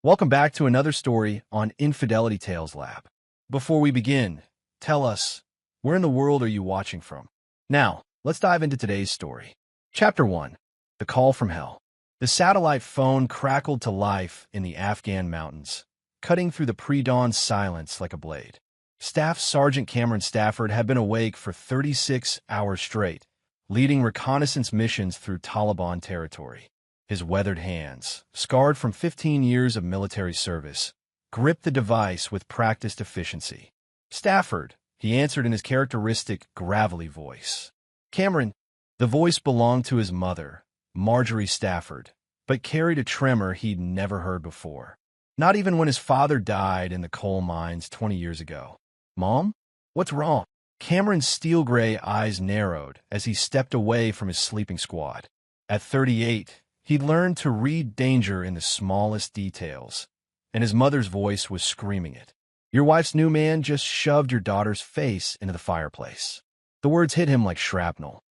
Welcome back to another story on Infidelity Tales Lab. Before we begin, tell us, where in the world are you watching from? Now, let's dive into today's story. Chapter 1. The Call from Hell. The satellite phone crackled to life in the Afghan mountains, cutting through the pre-dawn silence like a blade. Staff Sergeant Cameron Stafford had been awake for 36 hours straight, leading reconnaissance missions through Taliban territory. His weathered hands, scarred from 15 years of military service, gripped the device with practiced efficiency. "Stafford," he answered in his characteristic, gravelly voice. Cameron, the voice belonged to his mother, Marjorie Stafford, but carried a tremor he'd never heard before. Not even when his father died in the coal mines 20 years ago. "Mom? What's wrong?" Cameron's steel-gray eyes narrowed as he stepped away from his sleeping squad. At 38, he'd learned to read danger in the smallest details, and his mother's voice was screaming it. "Your wife's new man just shoved your daughter's face into the fireplace." The words hit him like shrapnel.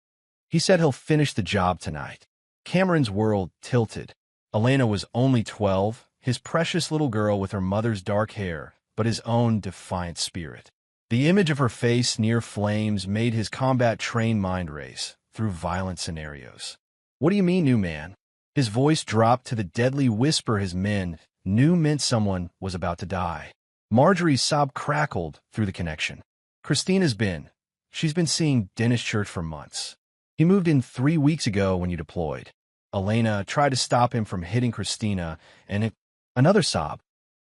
"He said he'll finish the job tonight." Cameron's world tilted. Elena was only 12, his precious little girl with her mother's dark hair, but his own defiant spirit. The image of her face near flames made his combat-trained mind race through violent scenarios. "What do you mean, new man?" His voice dropped to the deadly whisper his men knew meant someone was about to die. Marjorie's sob crackled through the connection. She's been seeing Dennis Church for months. He moved in 3 weeks ago when you deployed." Elena tried to stop him from hitting Christina, and another sob.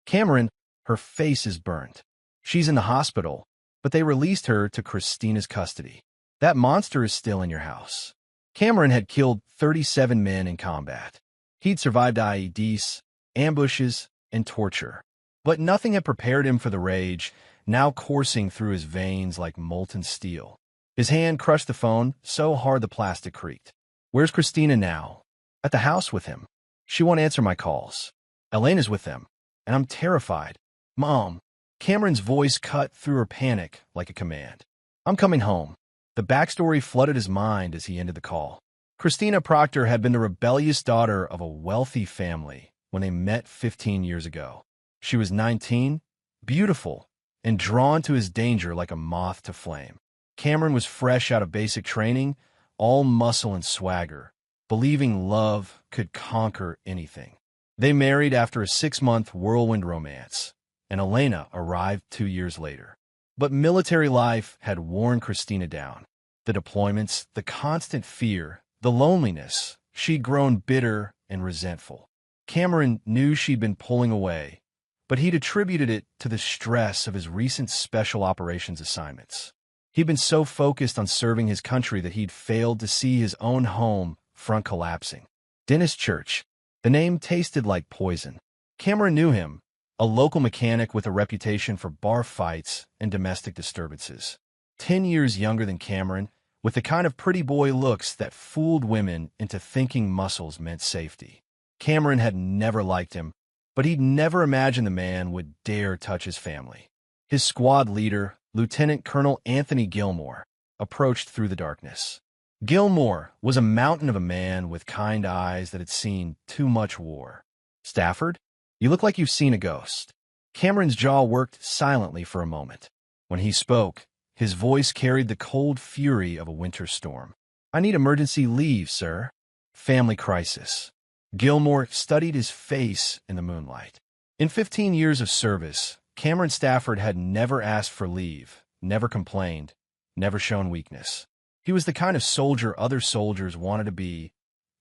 "Cameron, her face is burnt. She's in the hospital, but they released her to Christina's custody. That monster is still in your house." Cameron had killed 37 men in combat. He'd survived IEDs, ambushes, and torture. But nothing had prepared him for the rage, now coursing through his veins like molten steel. His hand crushed the phone so hard the plastic creaked. "Where's Christina now?" "At the house with him. She won't answer my calls. Elena's with them, and I'm terrified." "Mom." Cameron's voice cut through her panic like a command. "I'm coming home." The backstory flooded his mind as he ended the call. Christina Proctor had been the rebellious daughter of a wealthy family when they met 15 years ago. She was 19, beautiful, and drawn to his danger like a moth to flame. Cameron was fresh out of basic training, all muscle and swagger, believing love could conquer anything. They married after a 6-month whirlwind romance, and Elena arrived 2 years later. But military life had worn Christina down. The deployments, the constant fear, the loneliness. She'd grown bitter and resentful. Cameron knew she'd been pulling away, but he'd attributed it to the stress of his recent special operations assignments. He'd been so focused on serving his country that he'd failed to see his own home front collapsing. Dennis Church. The name tasted like poison. Cameron knew him, a local mechanic with a reputation for bar fights and domestic disturbances. 10 years younger than Cameron, with the kind of pretty boy looks that fooled women into thinking muscles meant safety. Cameron had never liked him, but he'd never imagined the man would dare touch his family. His squad leader, Lieutenant Colonel Anthony Gilmore, approached through the darkness. Gilmore was a mountain of a man with kind eyes that had seen too much war. "Stafford, you look like you've seen a ghost." Cameron's jaw worked silently for a moment. When he spoke, his voice carried the cold fury of a winter storm. "I need emergency leave, sir." "Family crisis." Gilmore studied his face in the moonlight. In 15 years of service, Cameron Stafford had never asked for leave, never complained, never shown weakness. He was the kind of soldier other soldiers wanted to be: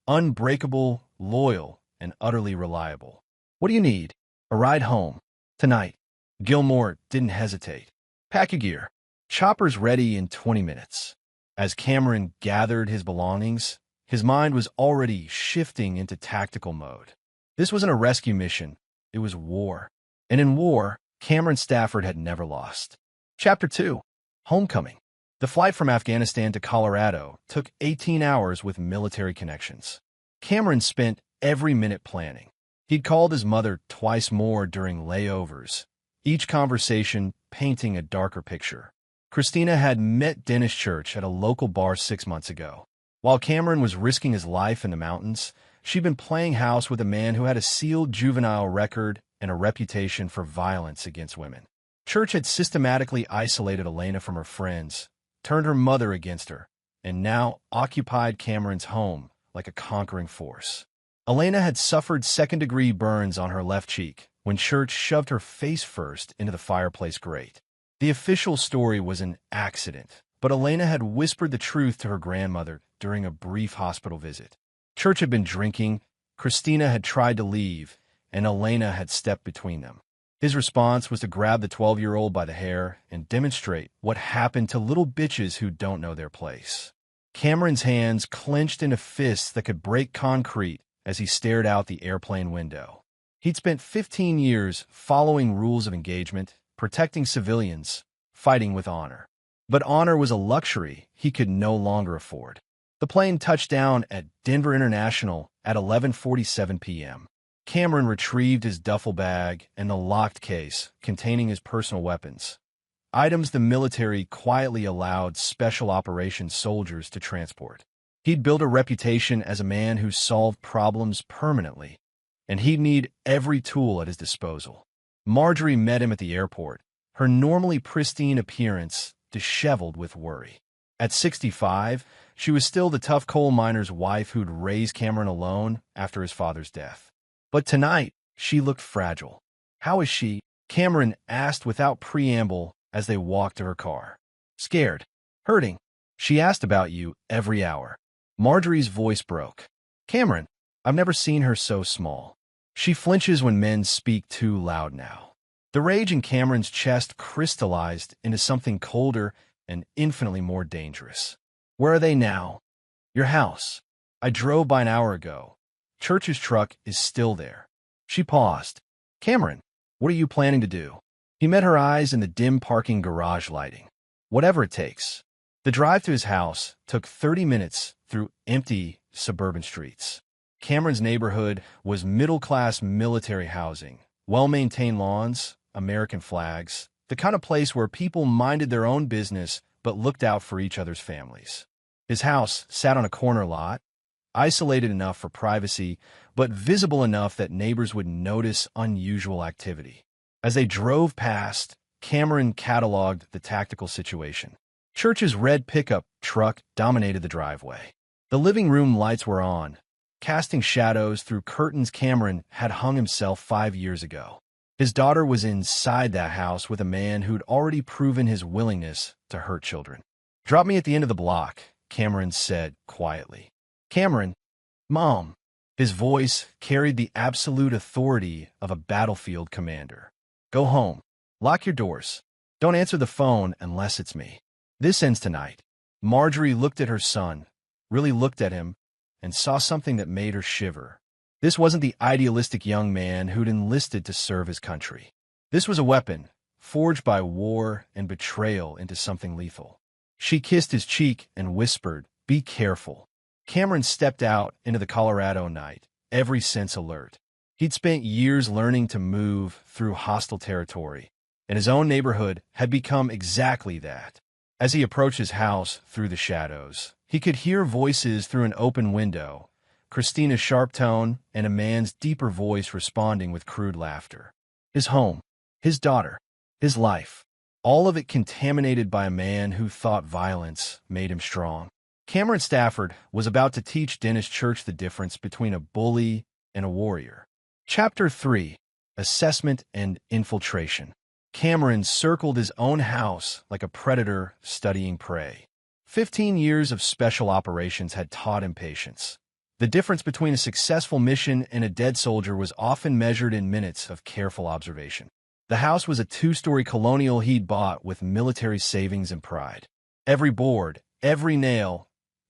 unbreakable, loyal, and utterly reliable. "What do you need?" "A ride home. Tonight." Gilmore didn't hesitate. "Pack your gear. Chopper's ready in 20 minutes. As Cameron gathered his belongings, his mind was already shifting into tactical mode. This wasn't a rescue mission. It was war. And in war, Cameron Stafford had never lost. Chapter 2. Homecoming. The flight from Afghanistan to Colorado took 18 hours with military connections. Cameron spent every minute planning. He'd called his mother twice more during layovers, each conversation painting a darker picture. Christina had met Dennis Church at a local bar 6 months ago. While Cameron was risking his life in the mountains, she'd been playing house with a man who had a sealed juvenile record and a reputation for violence against women. Church had systematically isolated Elena from her friends, turned her mother against her, and now occupied Cameron's home like a conquering force. Elena had suffered second-degree burns on her left cheek when Church shoved her face first into the fireplace grate. The official story was an accident, but Elena had whispered the truth to her grandmother during a brief hospital visit. Church had been drinking, Christina had tried to leave, and Elena had stepped between them. His response was to grab the 12-year-old by the hair and demonstrate what happened to little bitches who don't know their place. Cameron's hands clenched into fists that could break concrete as he stared out the airplane window. He'd spent 15 years following rules of engagement, protecting civilians, fighting with honor. But honor was a luxury he could no longer afford. The plane touched down at Denver International at 11:47 p.m. Cameron retrieved his duffel bag and the locked case containing his personal weapons, items the military quietly allowed special operations soldiers to transport. He'd built a reputation as a man who solved problems permanently, and he'd need every tool at his disposal. Marjorie met him at the airport, her normally pristine appearance disheveled with worry. At 65, she was still the tough coal miner's wife who'd raised Cameron alone after his father's death. But tonight, she looked fragile. "How is she?" Cameron asked without preamble as they walked to her car. "Scared. Hurting. She asked about you every hour." Marjorie's voice broke. "Cameron, I've never seen her so small. She flinches when men speak too loud now." The rage in Cameron's chest crystallized into something colder and infinitely more dangerous. "Where are they now?" "Your house. I drove by an hour ago. Church's truck is still there." She paused. "Cameron, what are you planning to do?" He met her eyes in the dim parking garage lighting. "Whatever it takes." The drive to his house took 30 minutes through empty suburban streets. Cameron's neighborhood was middle-class military housing, well-maintained lawns, American flags, the kind of place where people minded their own business but looked out for each other's families. His house sat on a corner lot, isolated enough for privacy, but visible enough that neighbors would notice unusual activity. As they drove past, Cameron cataloged the tactical situation. Church's red pickup truck dominated the driveway. The living room lights were on, casting shadows through curtains Cameron had hung himself 5 years ago. His daughter was inside that house with a man who'd already proven his willingness to hurt children. "Drop me at the end of the block," Cameron said quietly. "Cameron, Mom." His voice carried the absolute authority of a battlefield commander. "Go home. Lock your doors. Don't answer the phone unless it's me. This ends tonight." Marjorie looked at her son, really looked at him, and saw something that made her shiver. This wasn't the idealistic young man who'd enlisted to serve his country. This was a weapon, forged by war and betrayal into something lethal. She kissed his cheek and whispered, "Be careful." Cameron stepped out into the Colorado night, every sense alert. He'd spent years learning to move through hostile territory, and his own neighborhood had become exactly that. As he approached his house through the shadows, he could hear voices through an open window, Christina's sharp tone and a man's deeper voice responding with crude laughter. His home, his daughter, his life, all of it contaminated by a man who thought violence made him strong. Cameron Stafford was about to teach Dennis Church the difference between a bully and a warrior. Chapter 3: Assessment and Infiltration. Cameron circled his own house like a predator studying prey. 15 years of special operations had taught him patience. The difference between a successful mission and a dead soldier was often measured in minutes of careful observation. The house was a 2-story colonial he'd bought with military savings and pride. Every board, every nail,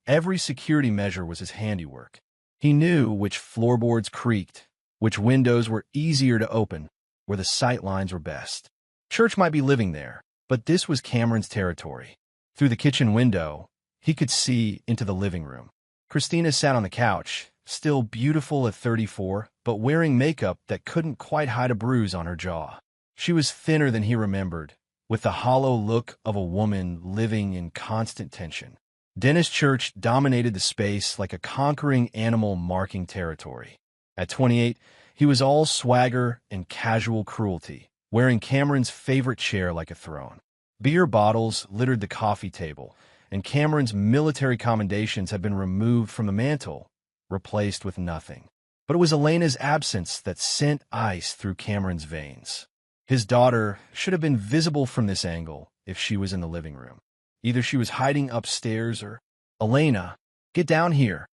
every security measure was his handiwork. He knew which floorboards creaked, which windows were easier to open, where the sight lines were best. Church might be living there, but this was Cameron's territory. Through the kitchen window, he could see into the living room. Christina sat on the couch, still beautiful at 34, but wearing makeup that couldn't quite hide a bruise on her jaw. She was thinner than he remembered, with the hollow look of a woman living in constant tension. Dennis Church dominated the space like a conquering animal marking territory. At 28, He was all swagger and casual cruelty, wearing Cameron's favorite chair like a throne. Beer bottles littered the coffee table, and Cameron's military commendations had been removed from the mantel, replaced with nothing. But it was Elena's absence that sent ice through Cameron's veins. His daughter should have been visible from this angle if she was in the living room. Either she was hiding upstairs or— "Elena, get down here."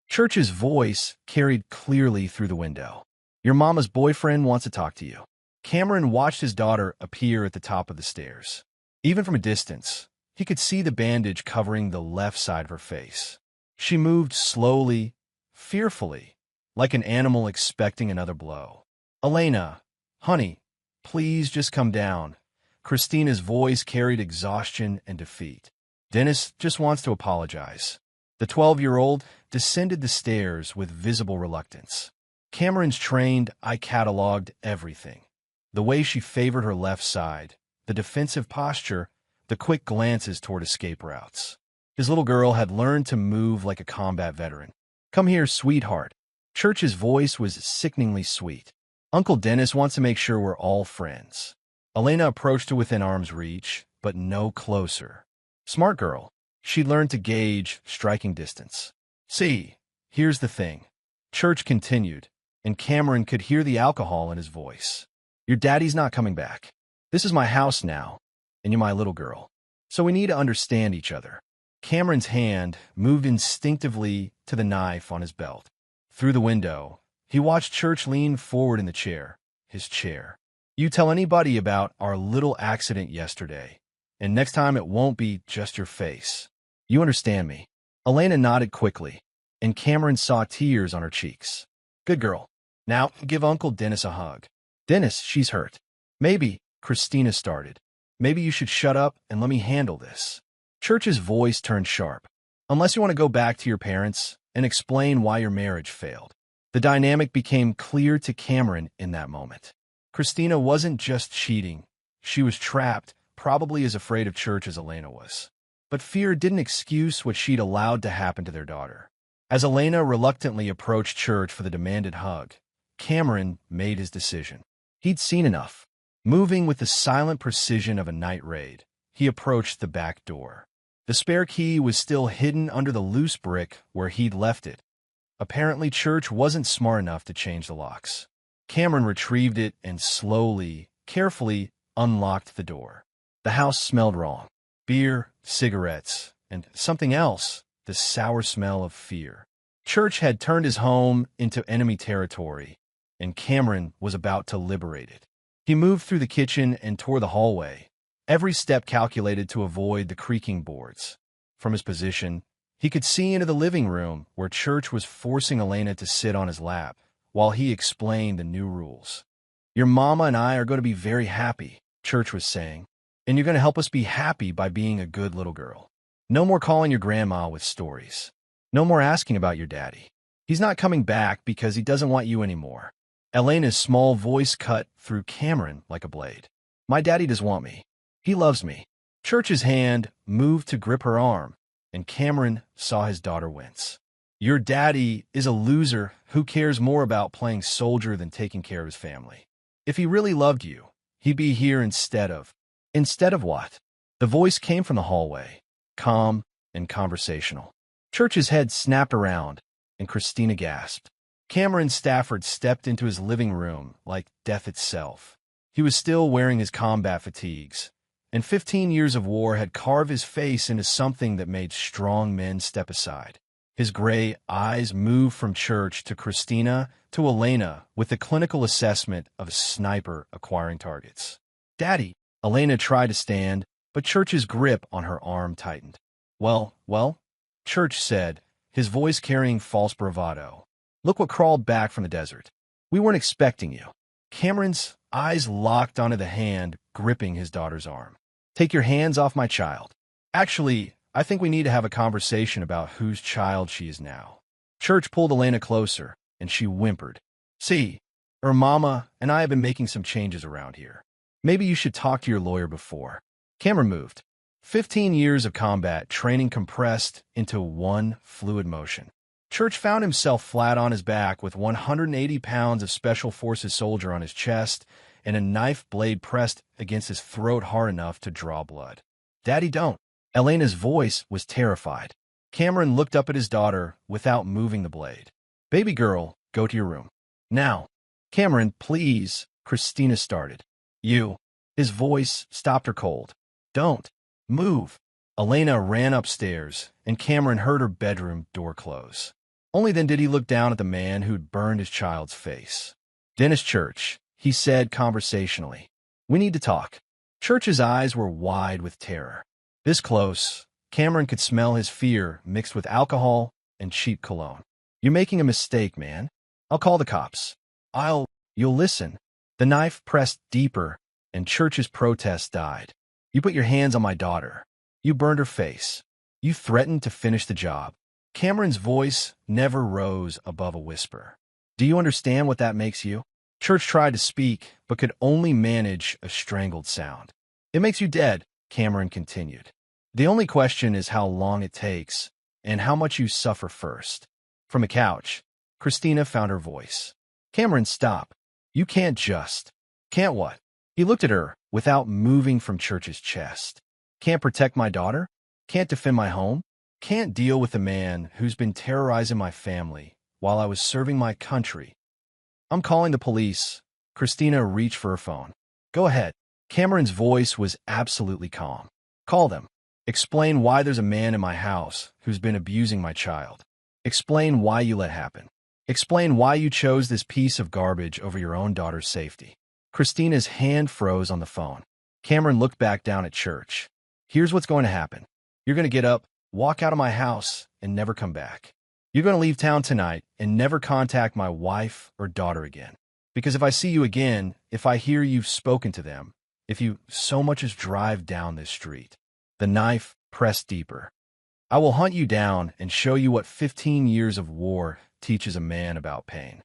Church's voice carried clearly through the window. "Your mama's boyfriend wants to talk to you." Cameron watched his daughter appear at the top of the stairs. Even from a distance, he could see the bandage covering the left side of her face. She moved slowly, fearfully, like an animal expecting another blow. "Elena, honey, please just come down." Christina's voice carried exhaustion and defeat. "Dennis just wants to apologize." The 12-year-old descended the stairs with visible reluctance. Cameron's trained eye cataloged everything. The way she favored her left side, the defensive posture, the quick glances toward escape routes. His little girl had learned to move like a combat veteran. "Come here, sweetheart." Church's voice was sickeningly sweet. "Uncle Dennis wants to make sure we're all friends." Elena approached to within arm's reach, but no closer. Smart girl. She'd learned to gauge striking distance. "See, here's the thing," Church continued, and Cameron could hear the alcohol in his voice. "Your daddy's not coming back. This is my house now, and you're my little girl. So we need to understand each other." Cameron's hand moved instinctively to the knife on his belt. Through the window, he watched Church lean forward in the chair, his chair. "You tell anybody about our little accident yesterday, and next time it won't be just your face. You understand me?" Elena nodded quickly, and Cameron saw tears on her cheeks. "Good girl. Now give Uncle Dennis a hug." "Dennis, she's hurt." "Maybe," Christina started. "Maybe you should shut up and let me handle this." Church's voice turned sharp. "Unless you want to go back to your parents and explain why your marriage failed." The dynamic became clear to Cameron in that moment. Christina wasn't just cheating. She was trapped, probably as afraid of Church as Elena was. But fear didn't excuse what she'd allowed to happen to their daughter. As Elena reluctantly approached Church for the demanded hug, Cameron made his decision. He'd seen enough. Moving with the silent precision of a night raid, he approached the back door. The spare key was still hidden under the loose brick where he'd left it. Apparently, Church wasn't smart enough to change the locks. Cameron retrieved it and slowly, carefully unlocked the door. The house smelled wrong. Beer, cigarettes, and something else, the sour smell of fear. Church had turned his home into enemy territory, and Cameron was about to liberate it. He moved through the kitchen and toward the hallway, every step calculated to avoid the creaking boards. From his position, he could see into the living room where Church was forcing Elena to sit on his lap while he explained the new rules. "Your mama and I are going to be very happy," Church was saying, "and you're going to help us be happy by being a good little girl. No more calling your grandma with stories. No more asking about your daddy. He's not coming back because he doesn't want you anymore." Elena's small voice cut through Cameron like a blade. "My daddy does want me. He loves me." Church's hand moved to grip her arm, and Cameron saw his daughter wince. "Your daddy is a loser who cares more about playing soldier than taking care of his family. If he really loved you, he'd be here instead of—" "Instead of what?" The voice came from the hallway, calm and conversational. Church's head snapped around, and Christina gasped. Cameron Stafford stepped into his living room like death itself. He was still wearing his combat fatigues, and 15 years of war had carved his face into something that made strong men step aside. His gray eyes moved from Church to Christina to Elena with the clinical assessment of a sniper acquiring targets. "Daddy," Elena tried to stand, but Church's grip on her arm tightened. Well, Church said, his voice carrying false bravado. "Look what crawled back from the desert. We weren't expecting you." Cameron's eyes locked onto the hand gripping his daughter's arm. "Take your hands off my child. Actually, I think we need to have a conversation about whose child she is now." Church pulled Elena closer, and she whimpered. "See, her mama and I have been making some changes around here. Maybe you should talk to your lawyer before." Cameron moved. 15 years of combat training compressed into one fluid motion. Church found himself flat on his back with 180 pounds of Special Forces soldier on his chest and a knife blade pressed against his throat hard enough to draw blood. "Daddy, don't." Elena's voice was terrified. Cameron looked up at his daughter without moving the blade. "Baby girl, go to your room. Now." "Cameron, please," Christina started. "You." His voice stopped her cold. "Don't move." Elena ran upstairs, and Cameron heard her bedroom door close. Only then did he look down at the man who'd burned his child's face. "Dennis Church," he said conversationally. "We need to talk." Church's eyes were wide with terror. This close, Cameron could smell his fear mixed with alcohol and cheap cologne. "You're making a mistake, man. I'll call the cops. You'll listen." The knife pressed deeper, and Church's protest died. "You put your hands on my daughter. You burned her face. You threatened to finish the job." Cameron's voice never rose above a whisper. "Do you understand what that makes you?" Church tried to speak, but could only manage a strangled sound. "It makes you dead," Cameron continued. "The only question is how long it takes, and how much you suffer first." From a couch, Christina found her voice. "Cameron, stop. You can't just..." "Can't what?" He looked at her without moving from Church's chest. "Can't protect my daughter? Can't defend my home? Can't deal with the man who's been terrorizing my family while I was serving my country? I'm calling the police." Christina reached for her phone. "Go ahead." Cameron's voice was absolutely calm. "Call them. Explain why there's a man in my house who's been abusing my child. Explain why you let happen. Explain why you chose this piece of garbage over your own daughter's safety." Christina's hand froze on the phone. Cameron looked back down at Church. "Here's what's going to happen. You're going to get up, walk out of my house, and never come back. You're going to leave town tonight and never contact my wife or daughter again. Because if I see you again, if I hear you've spoken to them, if you so much as drive down this street." The knife pressed deeper. "I will hunt you down and show you what 15 years of war teaches a man about pain."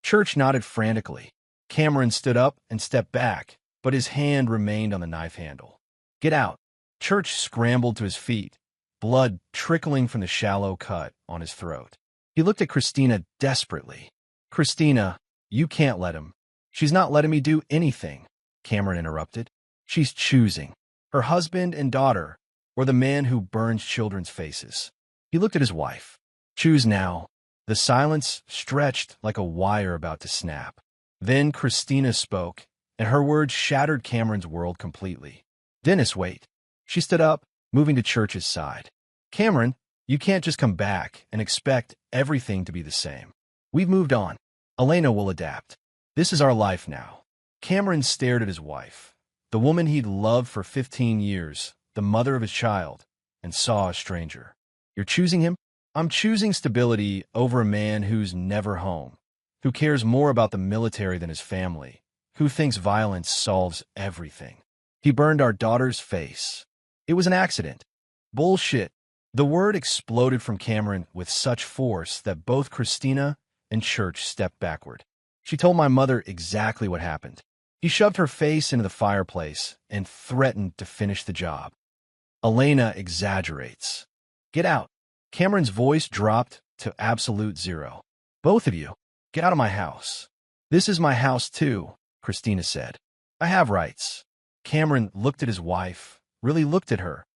Church nodded frantically. Cameron stood up and stepped back, but his hand remained on the knife handle. "Get out." Church scrambled to his feet, blood trickling from the shallow cut on his throat. He looked at Christina desperately. "Christina, you can't let him." "She's not letting me do anything," Cameron interrupted. "She's choosing. Her husband and daughter, or the man who burns children's faces." He looked at his wife. "Choose now." The silence stretched like a wire about to snap. Then Christina spoke, and her words shattered Cameron's world completely. "Dennis, wait." She stood up, moving to Church's side. "Cameron, you can't just come back and expect everything to be the same. We've moved on. Elena will adapt. This is our life now." Cameron stared at his wife, the woman he'd loved for 15 years, the mother of his child, and saw a stranger. "You're choosing him?" "I'm choosing stability over a man who's never home, who cares more about the military than his family, who thinks violence solves everything. He burned our daughter's face. It was an accident." "Bullshit." The word exploded from Cameron with such force that both Christina and Church stepped backward. "She told my mother exactly what happened." He shoved her face into the fireplace and threatened to finish the job. "Elena exaggerates." "Get out." Cameron's voice dropped to absolute zero. "Both of you, get out of my house." "This is my house too," Christina said. "I have rights." Cameron looked at his wife, really looked at her,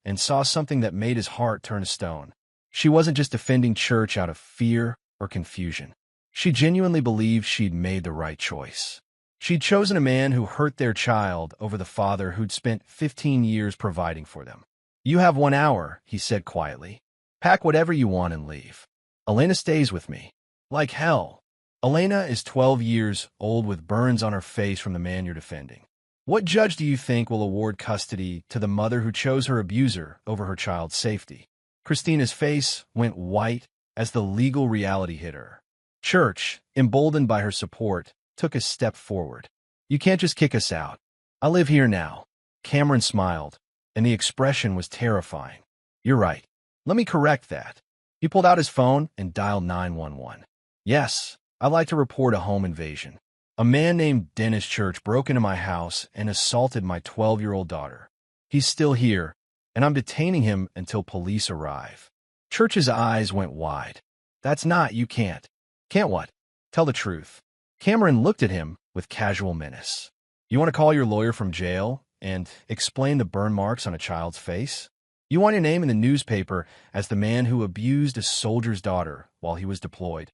and saw something that made his heart turn to stone. She wasn't just defending Church out of fear or confusion. She genuinely believed she'd made the right choice. She'd chosen a man who hurt their child over the father who'd spent 15 years providing for them. "You have 1 hour," he said quietly. "Pack whatever you want and leave. Elena stays with me." "Like hell." "Elena is 12 years old with burns on her face from the man you're defending. What judge do you think will award custody to the mother who chose her abuser over her child's safety?" Christina's face went white as the legal reality hit her. Church, emboldened by her support, took a step forward. "You can't just kick us out. I live here now." Cameron smiled, and the expression was terrifying. "You're right. Let me correct that." He pulled out his phone and dialed 911. "Yes, I'd like to report a home invasion. A man named Dennis Church broke into my house and assaulted my 12-year-old daughter. He's still here, and I'm detaining him until police arrive." Church's eyes went wide. That's not, you can't. Can't what? Tell the truth. Cameron looked at him with casual menace. You want to call your lawyer from jail and explain the burn marks on a child's face? You want your name in the newspaper as the man who abused a soldier's daughter while he was deployed.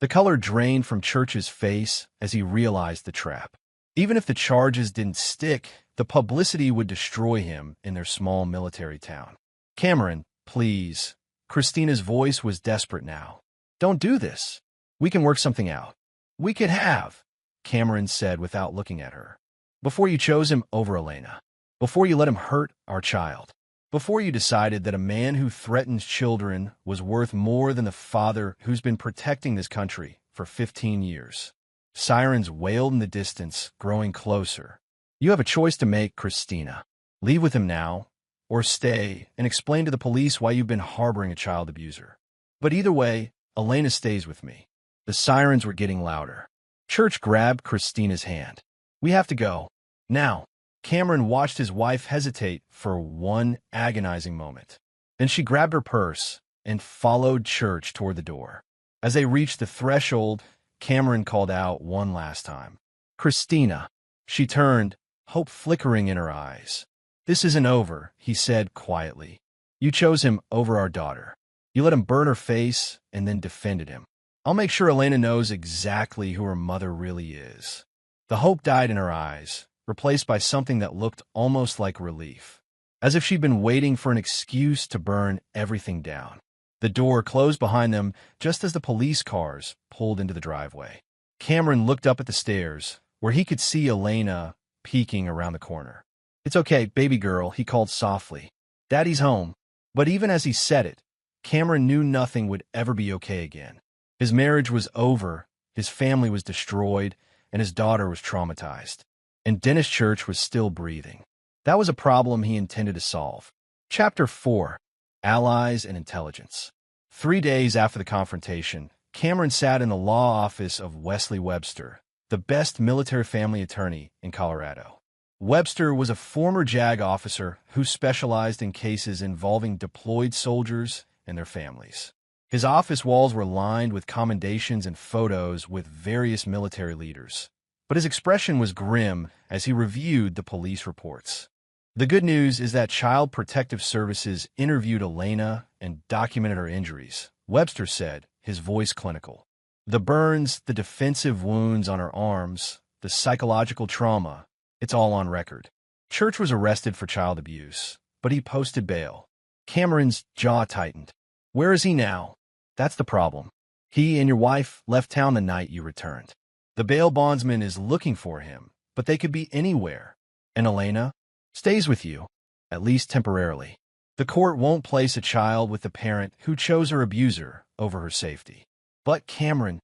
The color drained from Church's face as he realized the trap. Even if the charges didn't stick, the publicity would destroy him in their small military town. Cameron, please. Christina's voice was desperate now. Don't do this. We can work something out. We could have, Cameron said without looking at her. Before you chose him over Elena. Before you let him hurt our child. Before you decided that a man who threatens children was worth more than the father who's been protecting this country for 15 years. Sirens wailed in the distance, growing closer. You have a choice to make, Christina. Leave with him now, or stay and explain to the police why you've been harboring a child abuser. But either way, Elena stays with me. The sirens were getting louder. Church grabbed Christina's hand. We have to go. Now. Cameron watched his wife hesitate for one agonizing moment. Then she grabbed her purse and followed Church toward the door. As they reached the threshold, Cameron called out one last time. Christina. She turned, hope flickering in her eyes. This isn't over, he said quietly. You chose him over our daughter. You let him burn her face and then defended him. I'll make sure Elena knows exactly who her mother really is. The hope died in her eyes, replaced by something that looked almost like relief, as if she'd been waiting for an excuse to burn everything down. The door closed behind them just as the police cars pulled into the driveway. Cameron looked up at the stairs, where he could see Elena peeking around the corner. It's okay, baby girl, he called softly. Daddy's home. But even as he said it, Cameron knew nothing would ever be okay again. His marriage was over, his family was destroyed, and his daughter was traumatized. And Dennis Church was still breathing. That was a problem he intended to solve. Chapter 4. Allies and Intelligence. 3 days after the confrontation, Cameron sat in the law office of Wesley Webster, the best military family attorney in Colorado. Webster was a former JAG officer who specialized in cases involving deployed soldiers and their families. His office walls were lined with commendations and photos with various military leaders. But his expression was grim as he reviewed the police reports. The good news is that Child Protective Services interviewed Elena and documented her injuries, Webster said, his voice clinical. The burns, the defensive wounds on her arms, the psychological trauma, it's all on record. Church was arrested for child abuse, but he posted bail. Cameron's jaw tightened. Where is he now? That's the problem. He and your wife left town the night you returned. The bail bondsman is looking for him, but they could be anywhere. And Elena stays with you, at least temporarily. The court won't place a child with the parent who chose her abuser over her safety. But Cameron,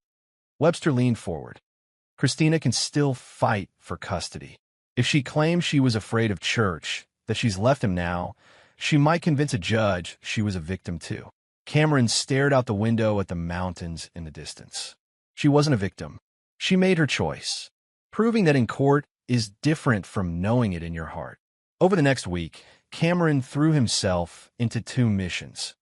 Webster leaned forward. Christina can still fight for custody. If she claims she was afraid of Church, that she's left him now, she might convince a judge she was a victim too. Cameron stared out the window at the mountains in the distance. She wasn't a victim. She made her choice. Proving that in court is different from knowing it in your heart. Over the next week, Cameron threw himself into 2 missions,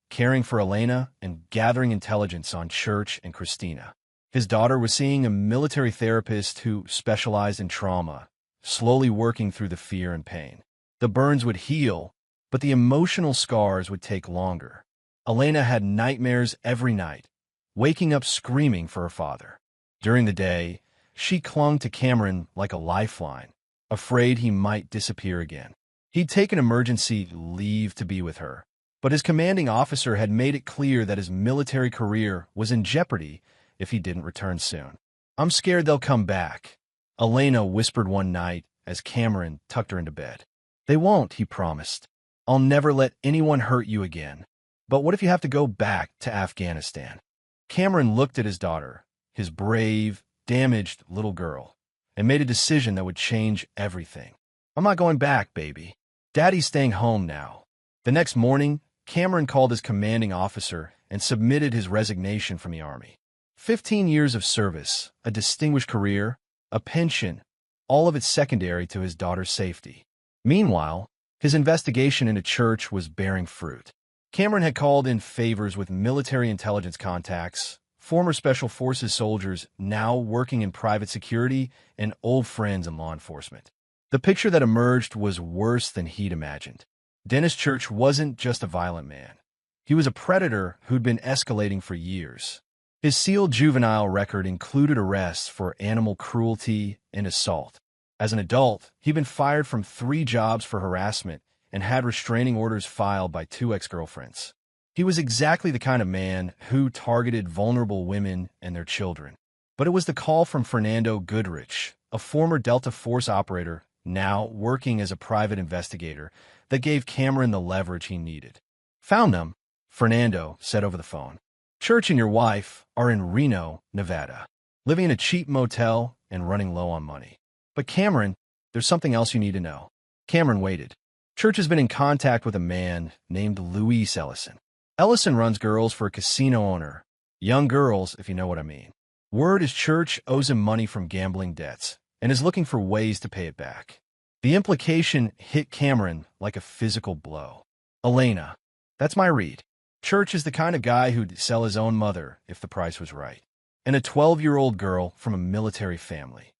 caring for Elena and gathering intelligence on Church and Christina. His daughter was seeing a military therapist who specialized in trauma, slowly working through the fear and pain. The burns would heal, but the emotional scars would take longer. Elena had nightmares every night, waking up screaming for her father. During the day, she clung to Cameron like a lifeline, afraid he might disappear again. He'd taken emergency leave to be with her, but his commanding officer had made it clear that his military career was in jeopardy if he didn't return soon. I'm scared they'll come back, Elena whispered one night as Cameron tucked her into bed. They won't, he promised. I'll never let anyone hurt you again. But what if you have to go back to Afghanistan? Cameron looked at his daughter, his brave, damaged little girl, and made a decision that would change everything. I'm not going back, baby. Daddy's staying home now. The next morning, Cameron called his commanding officer and submitted his resignation from the Army. 15 years of service, a distinguished career, a pension, all of it secondary to his daughter's safety. Meanwhile, his investigation into Church was bearing fruit. Cameron had called in favors with military intelligence contacts, former Special Forces soldiers now working in private security, and old friends in law enforcement. The picture that emerged was worse than he'd imagined. Dennis Church wasn't just a violent man. He was a predator who'd been escalating for years. His sealed juvenile record included arrests for animal cruelty and assault. As an adult, he'd been fired from 3 jobs for harassment and had restraining orders filed by 2 ex-girlfriends. He was exactly the kind of man who targeted vulnerable women and their children. But it was the call from Fernando Goodrich, a former Delta Force operator now working as a private investigator, that gave Cameron the leverage he needed. "Found them," Fernando said over the phone. "Church and your wife are in Reno, Nevada, living in a cheap motel and running low on money. But Cameron, there's something else you need to know." Cameron waited. Church has been in contact with a man named Luis Ellison. Ellison runs girls for a casino owner. Young girls, if you know what I mean. Word is Church owes him money from gambling debts and is looking for ways to pay it back. The implication hit Cameron like a physical blow. "Elena, that's my read. Church is the kind of guy who'd sell his own mother if the price was right. And a 12-year-old girl from a military family."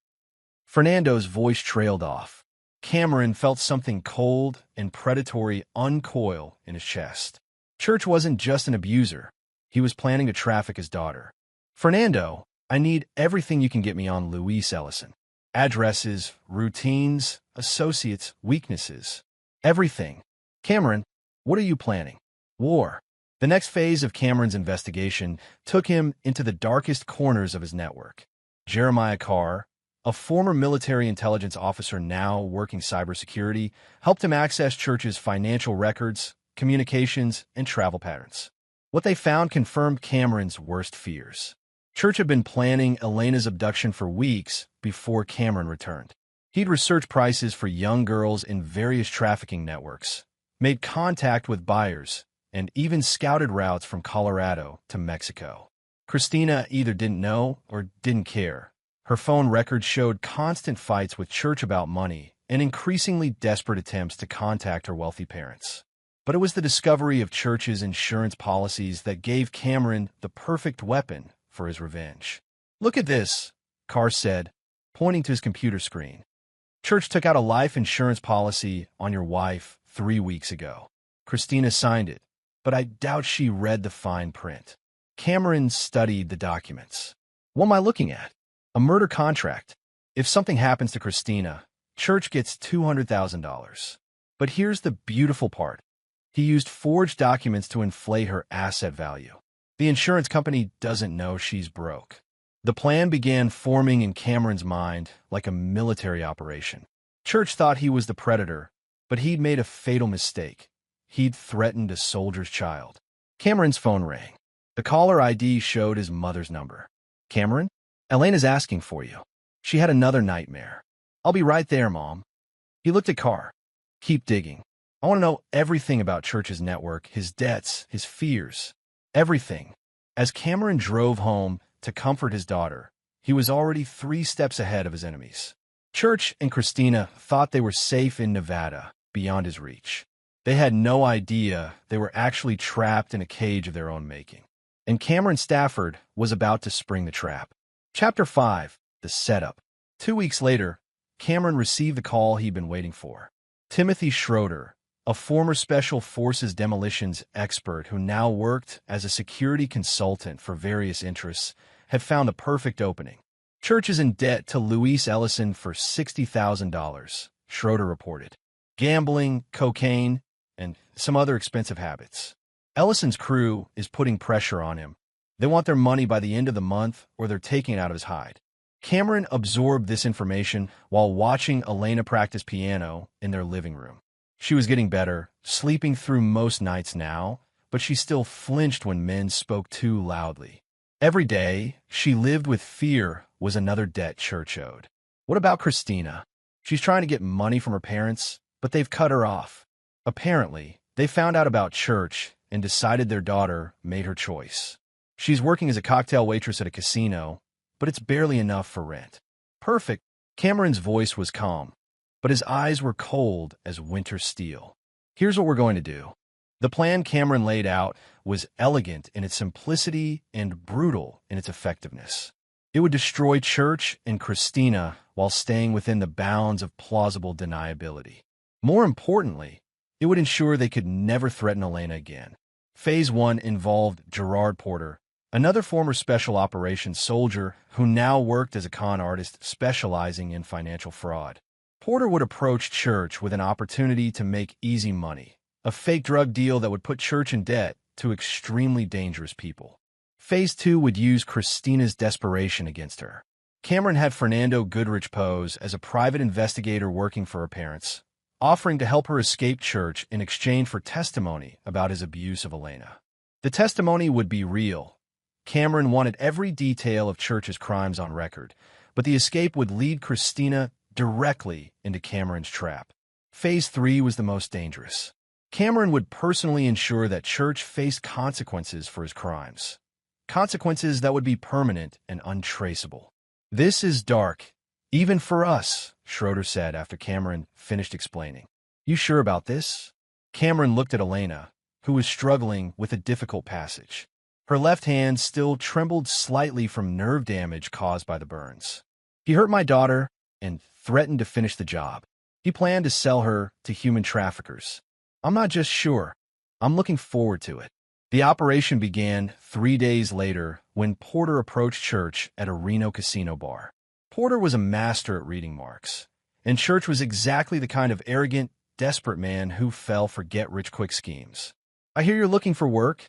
Fernando's voice trailed off. Cameron felt something cold and predatory uncoil in his chest. Church wasn't just an abuser. He was planning to traffic his daughter. "Fernando, I need everything you can get me on Luis Ellison. Addresses, routines, associates, weaknesses. Everything. Cameron, what are you planning? War." The next phase of Cameron's investigation took him into the darkest corners of his network. Jeremiah Carr, a former military intelligence officer now working cybersecurity, helped him access Church's financial records, communications, and travel patterns. What they found confirmed Cameron's worst fears. Church had been planning Elena's abduction for weeks before Cameron returned. He'd researched prices for young girls in various trafficking networks, made contact with buyers, and even scouted routes from Colorado to Mexico. Christina either didn't know or didn't care. Her phone records showed constant fights with Church about money and increasingly desperate attempts to contact her wealthy parents. But it was the discovery of Church's insurance policies that gave Cameron the perfect weapon for his revenge. "Look at this," Carr said, pointing to his computer screen. "Church took out a life insurance policy on your wife 3 weeks ago. Christina signed it, but I doubt she read the fine print." Cameron studied the documents. "What am I looking at? A murder contract. If something happens to Christina, Church gets $200,000. But here's the beautiful part. He used forged documents to inflate her asset value. The insurance company doesn't know she's broke." The plan began forming in Cameron's mind like a military operation. Church thought he was the predator, but he'd made a fatal mistake. He'd threatened a soldier's child. Cameron's phone rang. The caller ID showed his mother's number. "Cameron, Elena's asking for you. She had another nightmare." "I'll be right there, Mom." He looked at Carr. "Keep digging. I want to know everything about Church's network, his debts, his fears. Everything." As Cameron drove home to comfort his daughter, he was already 3 steps ahead of his enemies. Church and Christina thought they were safe in Nevada, beyond his reach. They had no idea they were actually trapped in a cage of their own making. And Cameron Stafford was about to spring the trap. Chapter 5, The Setup. 2 weeks later, Cameron received the call he'd been waiting for. Timothy Schroeder, a former Special Forces demolitions expert who now worked as a security consultant for various interests, had found a perfect opening. "Church is in debt to Luis Ellison for $60,000, Schroeder reported. "Gambling, cocaine, and some other expensive habits. Ellison's crew is putting pressure on him. They want their money by the end of the month or they're taking it out of his hide." Cameron absorbed this information while watching Elena practice piano in their living room. She was getting better, sleeping through most nights now, but she still flinched when men spoke too loudly. Every day, she lived with fear was another debt Church owed. What about Christina? She's trying to get money from her parents, but they've cut her off. Apparently, they found out about Church and decided their daughter made her choice. She's working as a cocktail waitress at a casino, but it's barely enough for rent. Perfect. Cameron's voice was calm, but his eyes were cold as winter steel. "Here's what we're going to do. The plan Cameron laid out was elegant in its simplicity and brutal in its effectiveness. It would destroy Church and Christina while staying within the bounds of plausible deniability. More importantly, it would ensure they could never threaten Elena again. Phase 1 involved Gerard Porter, another former special operations soldier who now worked as a con artist specializing in financial fraud. Porter would approach Church with an opportunity to make easy money, a fake drug deal that would put Church in debt to extremely dangerous people. Phase 2 would use Christina's desperation against her. Cameron had Fernando Goodrich pose as a private investigator working for her parents, offering to help her escape Church in exchange for testimony about his abuse of Elena. The testimony would be real. Cameron wanted every detail of Church's crimes on record, but the escape would lead Christina directly into Cameron's trap. Phase 3 was the most dangerous. Cameron would personally ensure that Church faced consequences for his crimes. Consequences that would be permanent and untraceable. "This is dark, even for us," Schroeder said after Cameron finished explaining. "You sure about this?" Cameron looked at Elena, who was struggling with a difficult passage. Her left hand still trembled slightly from nerve damage caused by the burns. "He hurt my daughter and threatened to finish the job. He planned to sell her to human traffickers. I'm not just sure. I'm looking forward to it." The operation began 3 days later when Porter approached Church at a Reno casino bar. Porter was a master at reading marks, and Church was exactly the kind of arrogant, desperate man who fell for get-rich-quick schemes. "I hear you're looking for work,"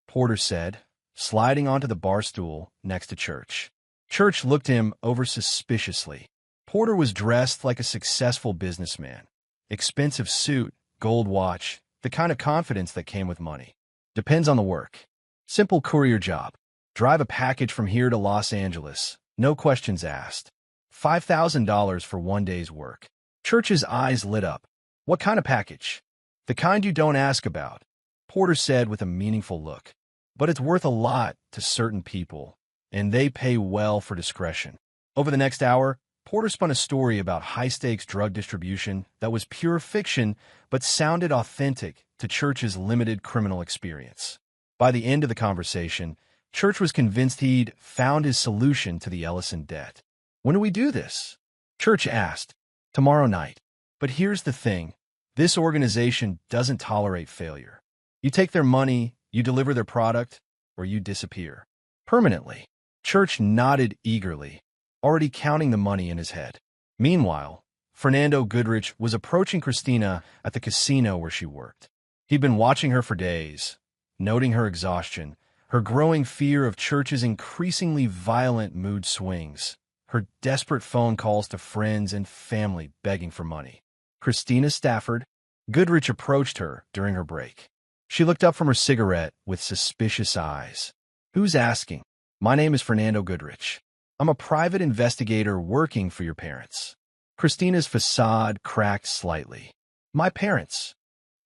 Porter said, sliding onto the bar stool next to Church. Church looked him over suspiciously. Porter was dressed like a successful businessman. Expensive suit, gold watch, the kind of confidence that came with money. "Depends on the work. Simple courier job. Drive a package from here to Los Angeles. No questions asked. $5,000 for 1 day's work." Church's eyes lit up. "What kind of package?" "The kind you don't ask about," Porter said with a meaningful look. "But it's worth a lot to certain people, and they pay well for discretion." Over the next hour, Porter spun a story about high-stakes drug distribution that was pure fiction but sounded authentic to Church's limited criminal experience. By the end of the conversation, Church was convinced he'd found his solution to the Ellison debt. "When do we do this?" Church asked. "Tomorrow night. But here's the thing. This organization doesn't tolerate failure. You take their money, you deliver their product, or you disappear. Permanently." Church nodded eagerly, already counting the money in his head. Meanwhile, Fernando Goodrich was approaching Christina at the casino where she worked. He'd been watching her for days, noting her exhaustion, her growing fear of Church's increasingly violent mood swings, her desperate phone calls to friends and family begging for money. "Christina Stafford?" Goodrich approached her during her break. She looked up from her cigarette with suspicious eyes. "Who's asking?" "My name is Fernando Goodrich. I'm a private investigator working for your parents." Christina's facade cracked slightly. "My parents.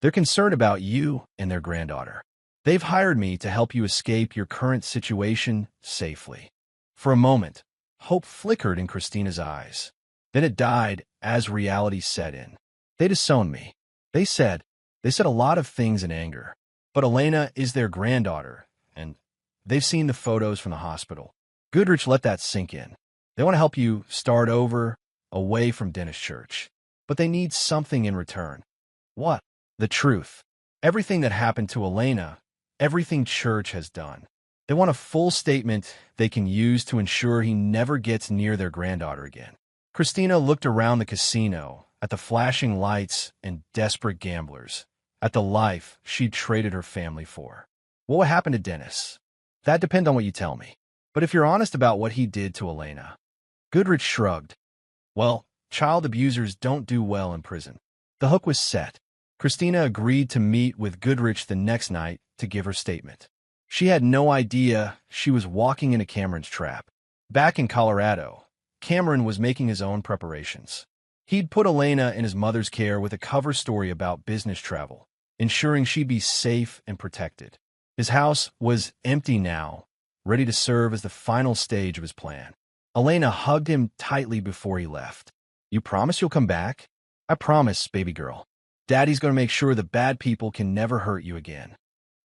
They're concerned about you and their granddaughter. They've hired me to help you escape your current situation safely." For a moment, hope flickered in Christina's eyes. Then it died as reality set in. "They disowned me. They said a lot of things in anger. But Elena is their granddaughter, and they've seen the photos from the hospital." Goodrich let that sink in. "They want to help you start over, away from Dennis Church. But they need something in return." "What?" "The truth. Everything that happened to Elena, everything Church has done. They want a full statement they can use to ensure he never gets near their granddaughter again." Christina looked around the casino, at the flashing lights and desperate gamblers, at the life she'd traded her family for. "What would happen to Dennis?" "That depends on what you tell me. But if you're honest about what he did to Elena." Goodrich shrugged. "Well, child abusers don't do well in prison." The hook was set. Christina agreed to meet with Goodrich the next night to give her statement. She had no idea she was walking into Cameron's trap. Back in Colorado, Cameron was making his own preparations. He'd put Elena in his mother's care with a cover story about business travel, ensuring she'd be safe and protected. His house was empty now, ready to serve as the final stage of his plan. Elena hugged him tightly before he left. "You promise you'll come back?" "I promise, baby girl." Daddy's going to make sure the bad people can never hurt you again.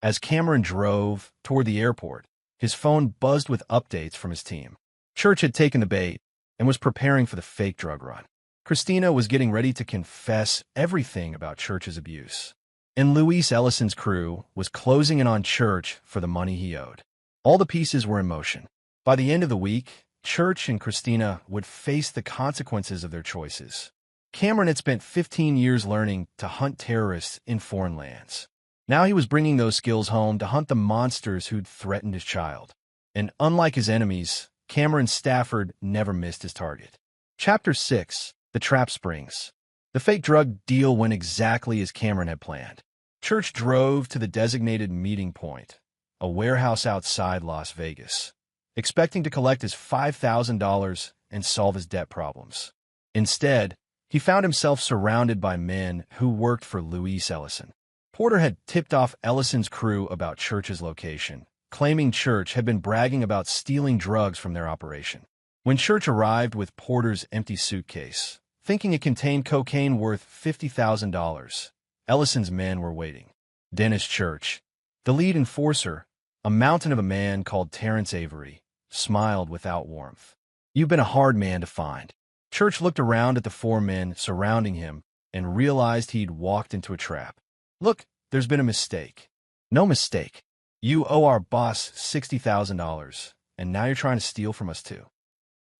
As Cameron drove toward the airport, his phone buzzed with updates from his team. Church had taken the bait and was preparing for the fake drug run. Christina was getting ready to confess everything about Church's abuse. And Luis Ellison's crew was closing in on Church for the money he owed. All the pieces were in motion. By the end of the week, Church and Christina would face the consequences of their choices. Cameron had spent 15 years learning to hunt terrorists in foreign lands. Now he was bringing those skills home to hunt the monsters who'd threatened his child. And unlike his enemies, Cameron Stafford never missed his target. Chapter 6. The Trap Springs. The fake drug deal went exactly as Cameron had planned. Church drove to the designated meeting point, a warehouse outside Las Vegas, expecting to collect his $5,000 and solve his debt problems. Instead, he found himself surrounded by men who worked for Luis Ellison. Porter had tipped off Ellison's crew about Church's location, claiming Church had been bragging about stealing drugs from their operation. When Church arrived with Porter's empty suitcase, thinking it contained cocaine worth $50,000, Ellison's men were waiting. Dennis Church, the lead enforcer, a mountain of a man called Terrence Avery, smiled without warmth. "You've been a hard man to find." Church looked around at the four men surrounding him and realized he'd walked into a trap. "Look, there's been a mistake." "No mistake. You owe our boss $60,000, and now you're trying to steal from us too."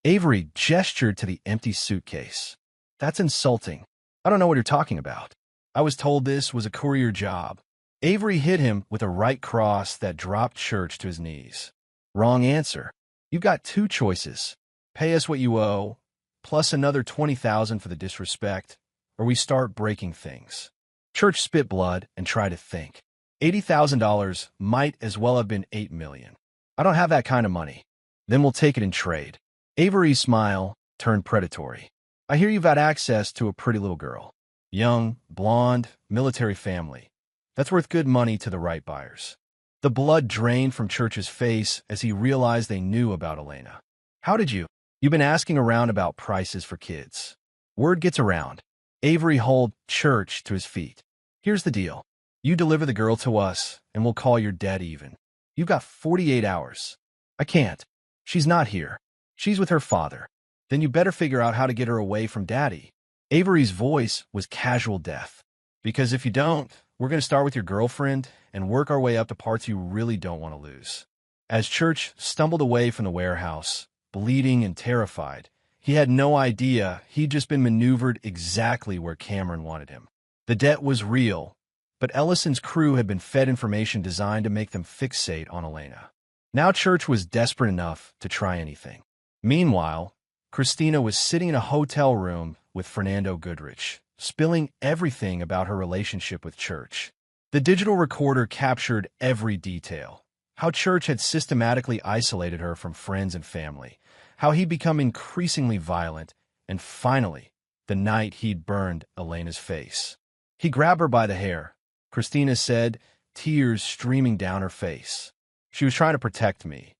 Avery gestured to the empty suitcase. "That's insulting. I don't know what you're talking about. I was told this was a courier job." Avery hit him with a right cross that dropped Church to his knees. "Wrong answer. You've got two choices. Pay us what you owe, plus another $20,000 for the disrespect, or we start breaking things." Church spit blood and tried to think. $80,000 might as well have been $8 million. "I don't have that kind of money." "Then we'll take it in trade." Avery's smile turned predatory. "I hear you've got access to a pretty little girl. Young, blonde, military family. That's worth good money to the right buyers." The blood drained from Church's face as he realized they knew about Elena. "How did you? You've been asking around about prices for kids." "Word gets around." Avery hauled Church to his feet. "Here's the deal. You deliver the girl to us, and we'll call your debt even. You've got 48 hours. "I can't. She's not here. She's with her father." "Then you better figure out how to get her away from Daddy." Avery's voice was casual death. "Because if you don't, we're going to start with your girlfriend and work our way up to parts you really don't want to lose." As Church stumbled away from the warehouse, bleeding and terrified, he had no idea he'd just been maneuvered exactly where Cameron wanted him. The debt was real, but Ellison's crew had been fed information designed to make them fixate on Elena. Now Church was desperate enough to try anything. Meanwhile, Christina was sitting in a hotel room with Fernando Goodrich, spilling everything about her relationship with Church. The digital recorder captured every detail. How Church had systematically isolated her from friends and family, how he'd become increasingly violent, and finally, the night he'd burned Elena's face. He grabbed her by the hair, Christina said, tears streaming down her face. "She was trying to protect me.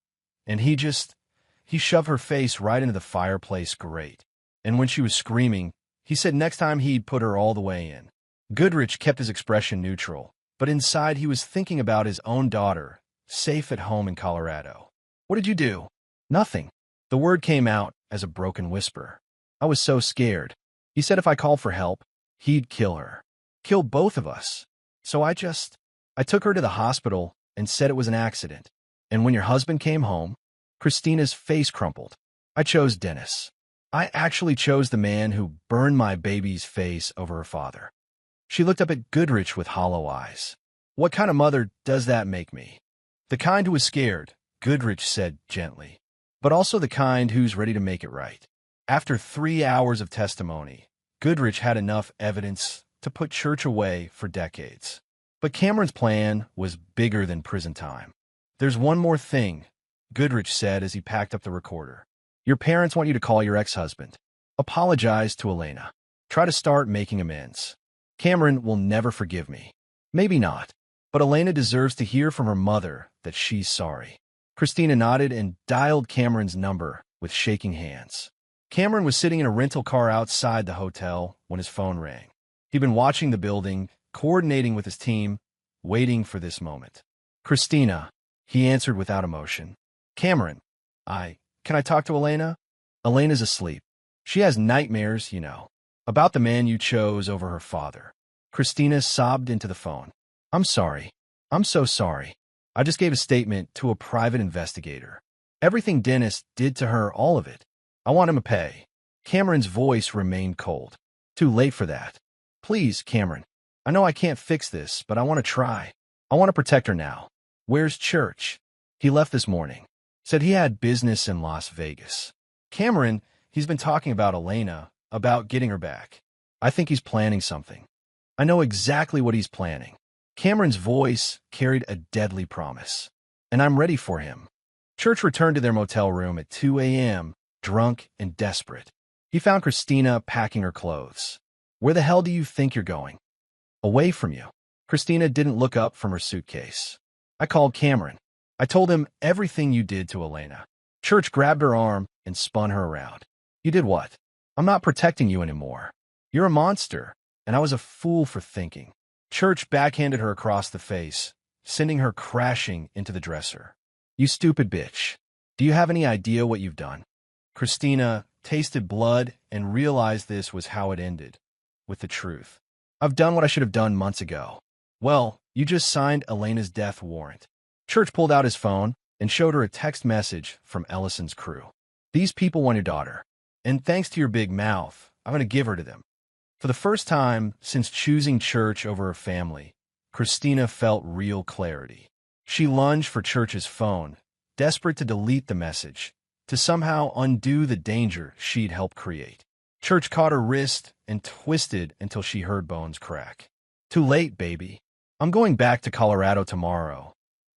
And he shoved her face right into the fireplace grate. And when she was screaming, he said next time he'd put her all the way in." Goodrich kept his expression neutral, but inside he was thinking about his own daughter, safe at home in Colorado. "What did you do?" "Nothing." The word came out as a broken whisper. "I was so scared. He said if I called for help, he'd kill her. Kill both of us. So I took her to the hospital and said it was an accident. And when your husband came home," Christina's face crumpled, "I chose Dennis. I actually chose the man who burned my baby's face over her father." She looked up at Goodrich with hollow eyes. "What kind of mother does that make me?" "The kind who is scared," Goodrich said gently, "but also the kind who's ready to make it right." After 3 hours of testimony, Goodrich had enough evidence to put Church away for decades. But Cameron's plan was bigger than prison time. "There's one more thing," Goodrich said as he packed up the recorder. "Your parents want you to call your ex-husband. Apologize to Elena. Try to start making amends. Cameron will never forgive me. Maybe not, but Elena deserves to hear from her mother that she's sorry." Christina nodded and dialed Cameron's number with shaking hands. Cameron was sitting in a rental car outside the hotel when his phone rang. He'd been watching the building, coordinating with his team, waiting for this moment. "Christina," he answered without emotion. "Cameron, can I talk to Elena?" "Elena's asleep. She has nightmares, about the man you chose over her father." Christina sobbed into the phone. "I'm sorry. I'm so sorry. I just gave a statement to a private investigator. Everything Dennis did to her, all of it. I want him to pay." Cameron's voice remained cold. "Too late for that. Please, Cameron. I know I can't fix this, but I want to try. I want to protect her now. Where's Church?" "He left this morning. Said he had business in Las Vegas." "Cameron, he's been talking about Elena, about getting her back. I think he's planning something. I know exactly what he's planning." Cameron's voice carried a deadly promise. "And I'm ready for him." Church returned to their motel room at 2 a.m., drunk and desperate. He found Christina packing her clothes. "Where the hell do you think you're going?" "Away from you." Christina didn't look up from her suitcase. "I called Cameron. I told him everything you did to Elena." Church grabbed her arm and spun her around. "You did what? I'm not protecting you anymore. You're a monster, and I was a fool for thinking." Church backhanded her across the face, sending her crashing into the dresser. "You stupid bitch. Do you have any idea what you've done?" Christina tasted blood and realized this was how it ended, with the truth. "I've done what I should have done months ago." "Well, you just signed Elena's death warrant." Church pulled out his phone and showed her a text message from Ellison's crew. "These people want your daughter, and thanks to your big mouth, I'm going to give her to them." For the first time since choosing Church over her family, Christina felt real clarity. She lunged for Church's phone, desperate to delete the message, to somehow undo the danger she'd helped create. Church caught her wrist and twisted until she heard bones crack. "Too late, baby. I'm going back to Colorado tomorrow,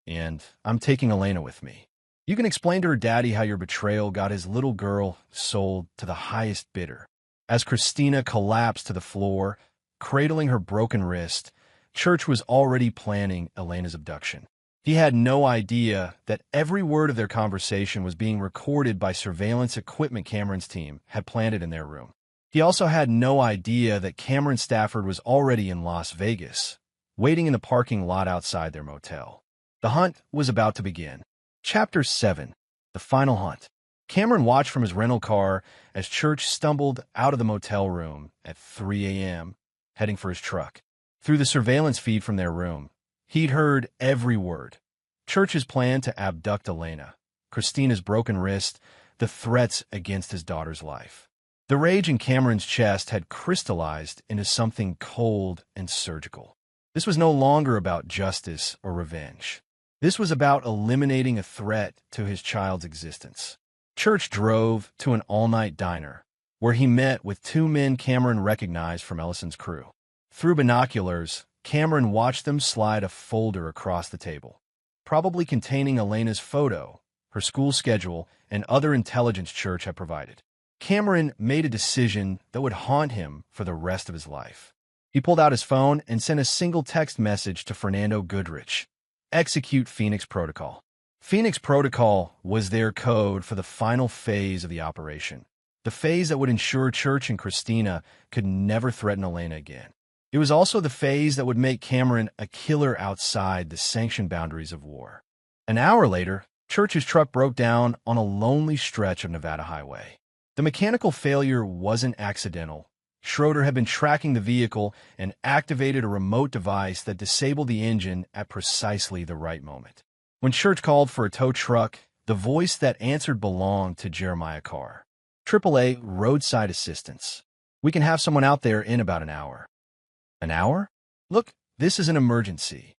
and I'm taking Elena with me. You can explain to her daddy how your betrayal got his little girl sold to the highest bidder." As Christina collapsed to the floor, cradling her broken wrist, Church was already planning Elena's abduction. He had no idea that every word of their conversation was being recorded by surveillance equipment Cameron's team had planted in their room. He also had no idea that Cameron Stafford was already in Las Vegas, waiting in the parking lot outside their motel. The hunt was about to begin. Chapter 7. The Final Hunt. Cameron watched from his rental car as Church stumbled out of the motel room at 3 a.m., heading for his truck. Through the surveillance feed from their room, he'd heard every word. Church's plan to abduct Elena, Christina's broken wrist, the threats against his daughter's life. The rage in Cameron's chest had crystallized into something cold and surgical. This was no longer about justice or revenge. This was about eliminating a threat to his child's existence. Church drove to an all-night diner, where he met with two men Cameron recognized from Ellison's crew. Through binoculars, Cameron watched them slide a folder across the table, probably containing Elena's photo, her school schedule, and other intelligence Church had provided. Cameron made a decision that would haunt him for the rest of his life. He pulled out his phone and sent a single text message to Fernando Goodrich. "Execute Phoenix Protocol." Phoenix Protocol was their code for the final phase of the operation, the phase that would ensure Church and Christina could never threaten Elena again. It was also the phase that would make Cameron a killer outside the sanctioned boundaries of war. An hour later, Church's truck broke down on a lonely stretch of Nevada highway. The mechanical failure wasn't accidental. Schroeder had been tracking the vehicle and activated a remote device that disabled the engine at precisely the right moment. When Church called for a tow truck, the voice that answered belonged to Jeremiah Carr. "AAA Roadside Assistance. We can have someone out there in about an hour." "An hour? Look, this is an emergency."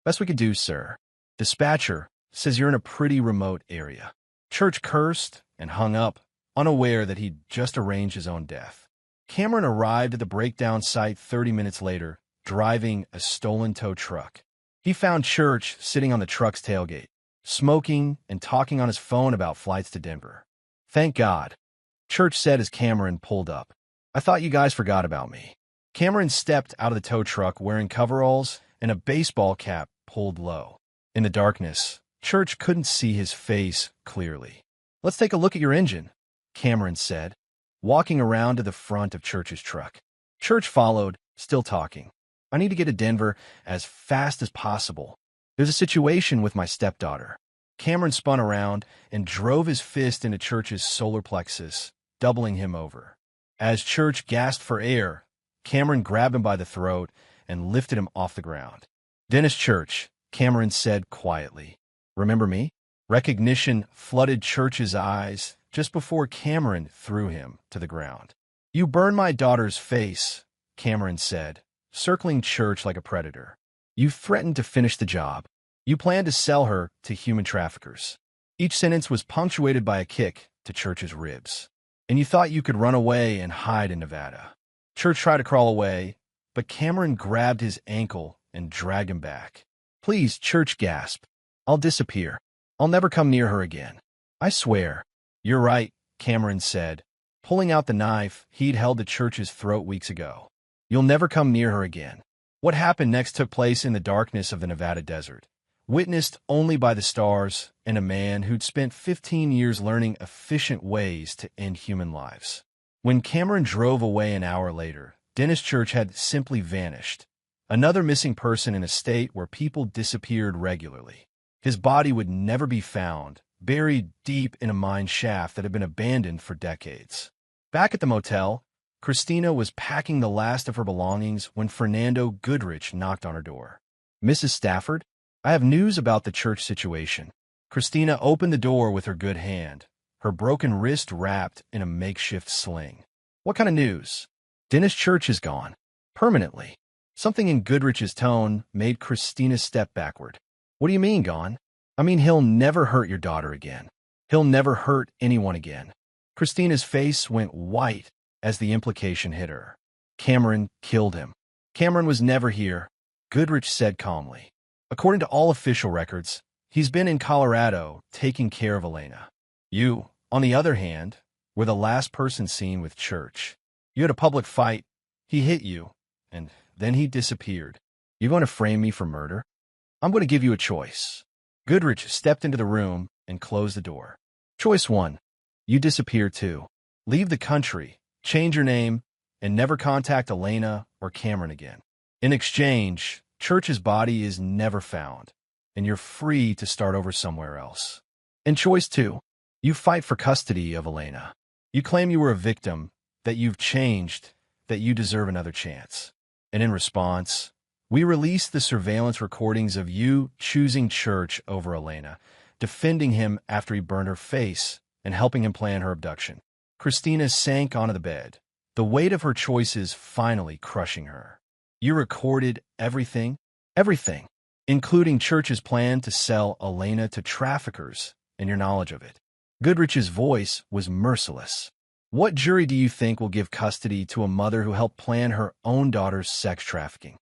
"Best we could do, sir. Dispatcher says you're in a pretty remote area." Church cursed and hung up, unaware that he'd just arranged his own death. Cameron arrived at the breakdown site 30 minutes later, driving a stolen tow truck. He found Church sitting on the truck's tailgate, smoking and talking on his phone about flights to Denver. "Thank God," Church said as Cameron pulled up. "I thought you guys forgot about me." Cameron stepped out of the tow truck wearing coveralls and a baseball cap pulled low. In the darkness, Church couldn't see his face clearly. "Let's take a look at your engine," Cameron said, walking around to the front of Church's truck. Church followed, Still talking. I need to get to Denver as fast as possible. There's a situation with my stepdaughter. Cameron spun around and drove his fist into Church's solar plexus, doubling him over. As Church gasped for air, Cameron grabbed him by the throat and lifted him off the ground. "Dennis Church," Cameron said quietly. "Remember me?" Recognition flooded Church's eyes just before Cameron threw him to the ground. "You burned my daughter's face," Cameron said, circling Church like a predator. "You threatened to finish the job. You planned to sell her to human traffickers." Each sentence was punctuated by a kick to Church's ribs. "And you thought you could run away and hide in Nevada." Church tried to crawl away, but Cameron grabbed his ankle and dragged him back. "Please," Church gasped. "I'll disappear. I'll never come near her again. I swear." "You're right," Cameron said, pulling out the knife he'd held to Church's throat weeks ago. "You'll never come near her again." What happened next took place in the darkness of the Nevada desert, witnessed only by the stars and a man who'd spent 15 years learning efficient ways to end human lives. When Cameron drove away an hour later, Dennis Church had simply vanished, another missing person in a state where people disappeared regularly. His body would never be found, buried deep in a mine shaft that had been abandoned for decades. Back at the motel, Christina was packing the last of her belongings when Fernando Goodrich knocked on her door. "Mrs. Stafford, I have news about the Church situation." Christina opened the door with her good hand, her broken wrist wrapped in a makeshift sling. "What kind of news?" "Dennis Church is gone. Permanently." Something in Goodrich's tone made Christina step backward. "What do you mean, gone?" "I mean he'll never hurt your daughter again. He'll never hurt anyone again." Christina's face went white as the implication hit her. "Cameron killed him." "Cameron was never here," Goodrich said calmly. "According to all official records, he's been in Colorado taking care of Elena. You, on the other hand, were the last person seen with Church. You had a public fight, he hit you, and then he disappeared. You going to frame me for murder? I'm going to give you a choice." Goodrich stepped into the room and closed the door. "Choice 1. You disappear too. Leave the country, change your name, and never contact Elena or Cameron again. In exchange, Church's body is never found, and you're free to start over somewhere else. And choice 2. You fight for custody of Elena. You claim you were a victim, that you've changed, that you deserve another chance. And in response, we release the surveillance recordings of you choosing Church over Elena, defending him after he burned her face, and helping him plan her abduction." Christina sank onto the bed, the weight of her choices finally crushing her. "You recorded everything? Everything, including Church's plan to sell Elena to traffickers and your knowledge of it." Goodrich's voice was merciless. "What jury do you think will give custody to a mother who helped plan her own daughter's sex trafficking?"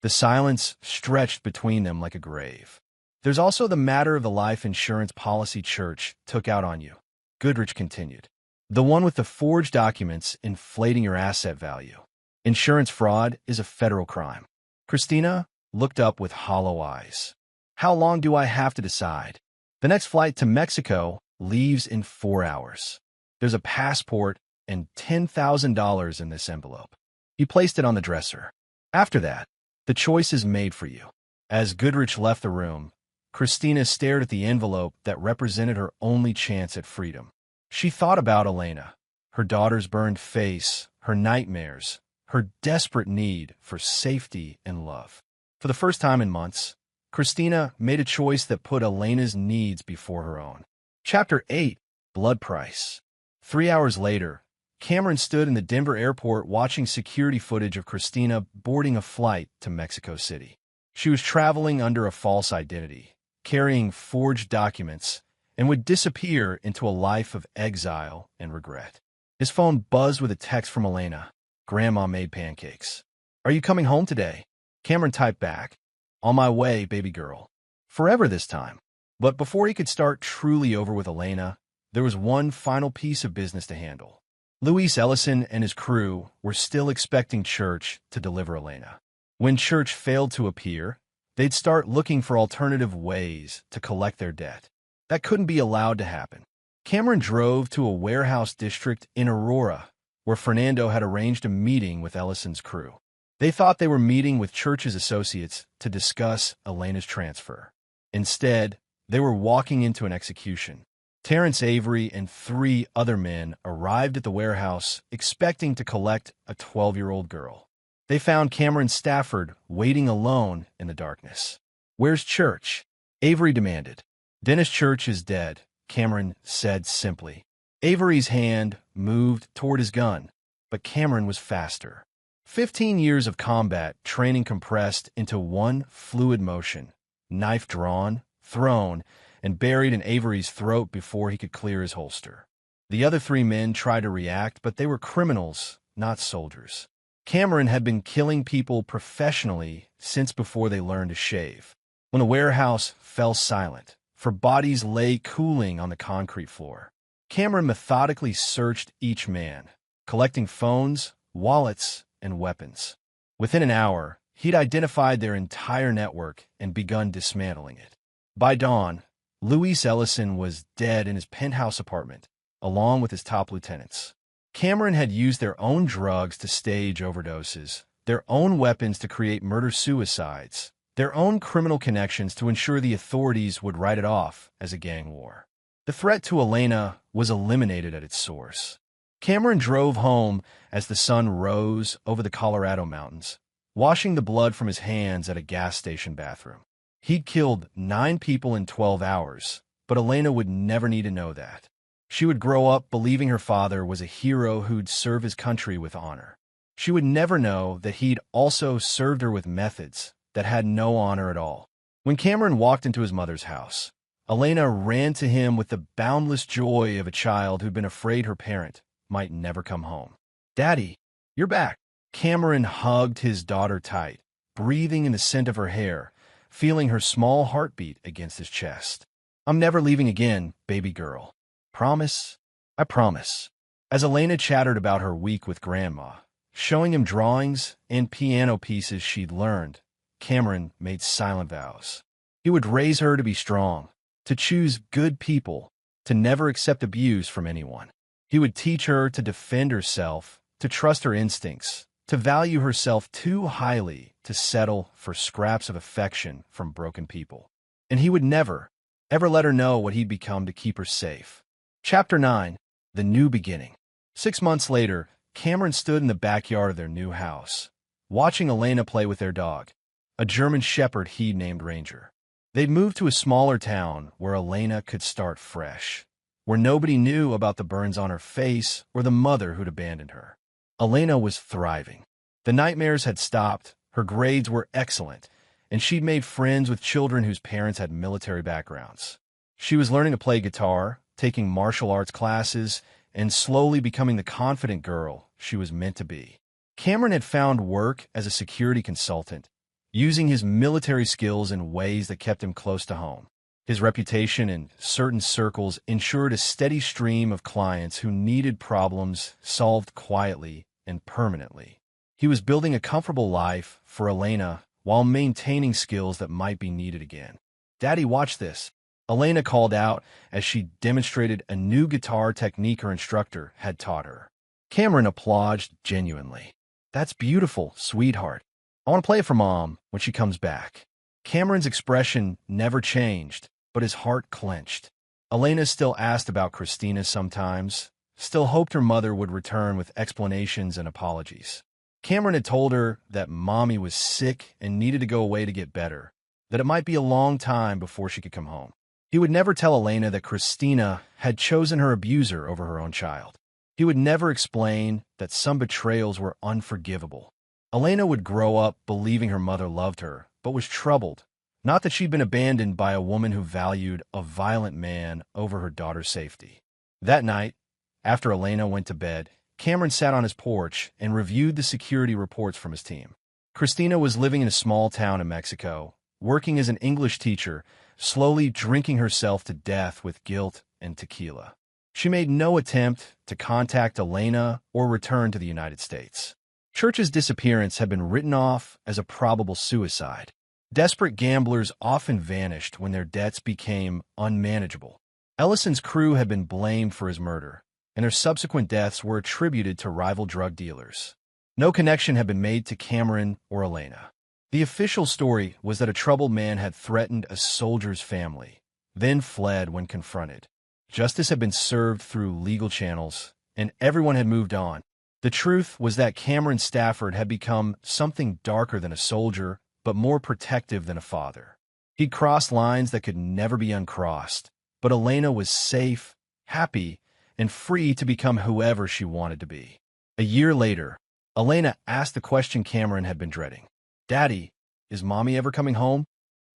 The silence stretched between them like a grave. "There's also the matter of the life insurance policy Church took out on you," Goodrich continued. "The one with the forged documents inflating your asset value. Insurance fraud is a federal crime." Christina looked up with hollow eyes. "How long do I have to decide?" "The next flight to Mexico leaves in 4 hours. There's a passport and $10,000 in this envelope." He placed it on the dresser. "After that, the choice is made for you." As Goodrich left the room, Christina stared at the envelope that represented her only chance at freedom. She thought about Elena, her daughter's burned face, her nightmares, her desperate need for safety and love. For the first time in months, Christina made a choice that put Elena's needs before her own. Chapter 8. Blood Price. 3 hours later, Cameron stood in the Denver airport watching security footage of Christina boarding a flight to Mexico City. She was traveling under a false identity, carrying forged documents, and would disappear into a life of exile and regret. His phone buzzed with a text from Elena. "Grandma made pancakes. Are you coming home today?" Cameron typed back, "On my way, baby girl." Forever this time. But before he could start truly over with Elena, there was one final piece of business to handle. Luis Ellison and his crew were still expecting Church to deliver Elena. When Church failed to appear, they'd start looking for alternative ways to collect their debt. That couldn't be allowed to happen. Cameron drove to a warehouse district in Aurora, where Fernando had arranged a meeting with Ellison's crew. They thought they were meeting with Church's associates to discuss Elena's transfer. Instead, they were walking into an execution. Terrence Avery and 3 other men arrived at the warehouse expecting to collect a 12-year-old girl. They found Cameron Stafford waiting alone in the darkness. "Where's Church?" Avery demanded. "Dennis Church is dead," Cameron said simply. Avery's hand moved toward his gun, but Cameron was faster. 15 years of combat training compressed into one fluid motion, knife drawn, thrown, and buried in Avery's throat before he could clear his holster. The other 3 men tried to react, but they were criminals, not soldiers. Cameron had been killing people professionally since before they learned to shave. When the warehouse fell silent, for bodies lay cooling on the concrete floor, Cameron methodically searched each man, collecting phones, wallets, and weapons. Within an hour, he'd identified their entire network and begun dismantling it. By dawn, Luis Ellison was dead in his penthouse apartment, along with his top lieutenants. Cameron had used their own drugs to stage overdoses, their own weapons to create murder-suicides, their own criminal connections to ensure the authorities would write it off as a gang war. The threat to Elena was eliminated at its source. Cameron drove home as the sun rose over the Colorado mountains, washing the blood from his hands at a gas station bathroom. He'd killed 9 people in 12 hours, but Elena would never need to know that. She would grow up believing her father was a hero who'd serve his country with honor. She would never know that he'd also served her with methods that had no honor at all. When Cameron walked into his mother's house, Elena ran to him with the boundless joy of a child who'd been afraid her parent might never come home. "Daddy, you're back." Cameron hugged his daughter tight, breathing in the scent of her hair, feeling her small heartbeat against his chest. "I'm never leaving again, baby girl. Promise?" "I promise." As Elena chattered about her week with Grandma, showing him drawings and piano pieces she'd learned, Cameron made silent vows. He would raise her to be strong, to choose good people, to never accept abuse from anyone. He would teach her to defend herself, to trust her instincts, to value herself too highly to settle for scraps of affection from broken people. And he would never, ever let her know what he'd become to keep her safe. Chapter 9. The New Beginning. 6 months later, Cameron stood in the backyard of their new house, watching Elena play with their dog, a German shepherd he'd named Ranger. They'd moved to a smaller town where Elena could start fresh, where nobody knew about the burns on her face or the mother who'd abandoned her. Elena was thriving. The nightmares had stopped, her grades were excellent, and she'd made friends with children whose parents had military backgrounds. She was learning to play guitar, taking martial arts classes, and slowly becoming the confident girl she was meant to be. Cameron had found work as a security consultant, using his military skills in ways that kept him close to home. His reputation in certain circles ensured a steady stream of clients who needed problems solved quietly and permanently. He was building a comfortable life for Elena while maintaining skills that might be needed again. "Daddy, watch this," Elena called out as she demonstrated a new guitar technique her instructor had taught her. Cameron applauded genuinely. "That's beautiful, sweetheart. I want to play it for Mom when she comes back." Cameron's expression never changed, but his heart clenched. Elena still asked about Christina sometimes, still hoped her mother would return with explanations and apologies. Cameron had told her that Mommy was sick and needed to go away to get better, that it might be a long time before she could come home. He would never tell Elena that Christina had chosen her abuser over her own child. He would never explain that some betrayals were unforgivable. Elena would grow up believing her mother loved her, but was troubled, not that she'd been abandoned by a woman who valued a violent man over her daughter's safety. That night, after Elena went to bed, Cameron sat on his porch and reviewed the security reports from his team. Christina was living in a small town in Mexico, working as an English teacher, slowly drinking herself to death with guilt and tequila. She made no attempt to contact Elena or return to the United States. Church's disappearance had been written off as a probable suicide. Desperate gamblers often vanished when their debts became unmanageable. Ellison's crew had been blamed for his murder, and their subsequent deaths were attributed to rival drug dealers. No connection had been made to Cameron or Elena. The official story was that a troubled man had threatened a soldier's family, then fled when confronted. Justice had been served through legal channels, and everyone had moved on. The truth was that Cameron Stafford had become something darker than a soldier, but more protective than a father. He'd crossed lines that could never be uncrossed, but Elena was safe, happy, and free to become whoever she wanted to be. A year later, Elena asked the question Cameron had been dreading. "Daddy, is Mommy ever coming home?"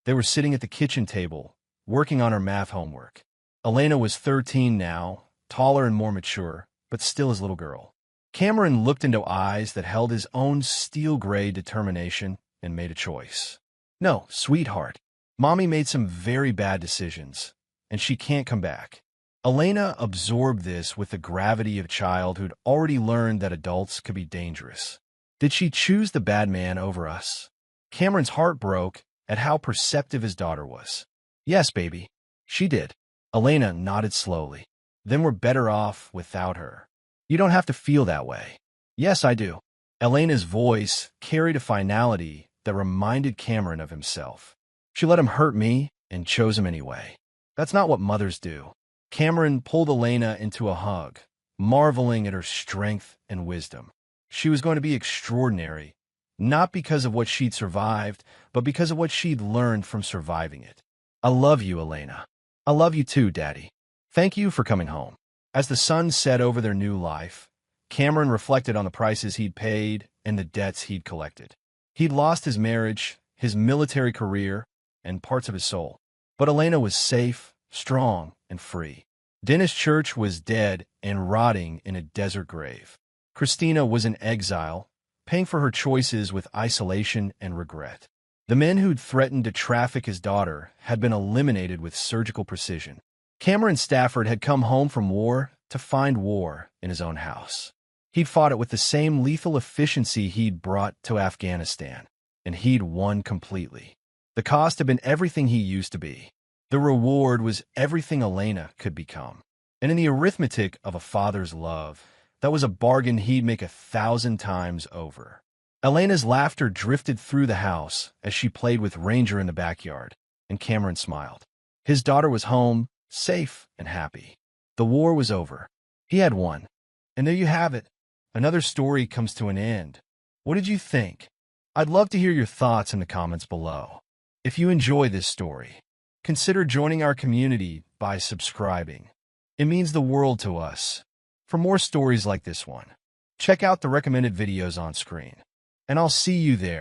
They were sitting at the kitchen table, working on her math homework. Elena was 13 now, taller and more mature, but still his little girl. Cameron looked into eyes that held his own steel-gray determination and made a choice. "No, sweetheart. Mommy made some very bad decisions, and she can't come back." Elena absorbed this with the gravity of a child who'd already learned that adults could be dangerous. Did she choose the bad man over us? Cameron's heart broke at how perceptive his daughter was. "Yes, baby, she did." Elena nodded slowly. "Then we're better off without her." "You don't have to feel that way." "Yes, I do." Elena's voice carried a finality that reminded Cameron of himself. "She let him hurt me and chose him anyway. That's not what mothers do." Cameron pulled Elena into a hug, marveling at her strength and wisdom. She was going to be extraordinary, not because of what she'd survived, but because of what she'd learned from surviving it. "I love you, Elena." "I love you too, Daddy. Thank you for coming home." As the sun set over their new life, Cameron reflected on the prices he'd paid and the debts he'd collected. He'd lost his marriage, his military career, and parts of his soul. But Elena was safe, strong, and free. Dennis Church was dead and rotting in a desert grave. Christina was in exile, paying for her choices with isolation and regret. The men who'd threatened to traffic his daughter had been eliminated with surgical precision. Cameron Stafford had come home from war to find war in his own house. He'd fought it with the same lethal efficiency he'd brought to Afghanistan, and he'd won completely. The cost had been everything he used to be. The reward was everything Elena could become. And in the arithmetic of a father's love, that was a bargain he'd make 1,000 times over. Elena's laughter drifted through the house as she played with Ranger in the backyard, and Cameron smiled. His daughter was home, safe and happy. The war was over. He had won. And there you have it. Another story comes to an end. What did you think? I'd love to hear your thoughts in the comments below. If you enjoy this story, consider joining our community by subscribing. It means the world to us. For more stories like this one, check out the recommended videos on screen. And I'll see you there.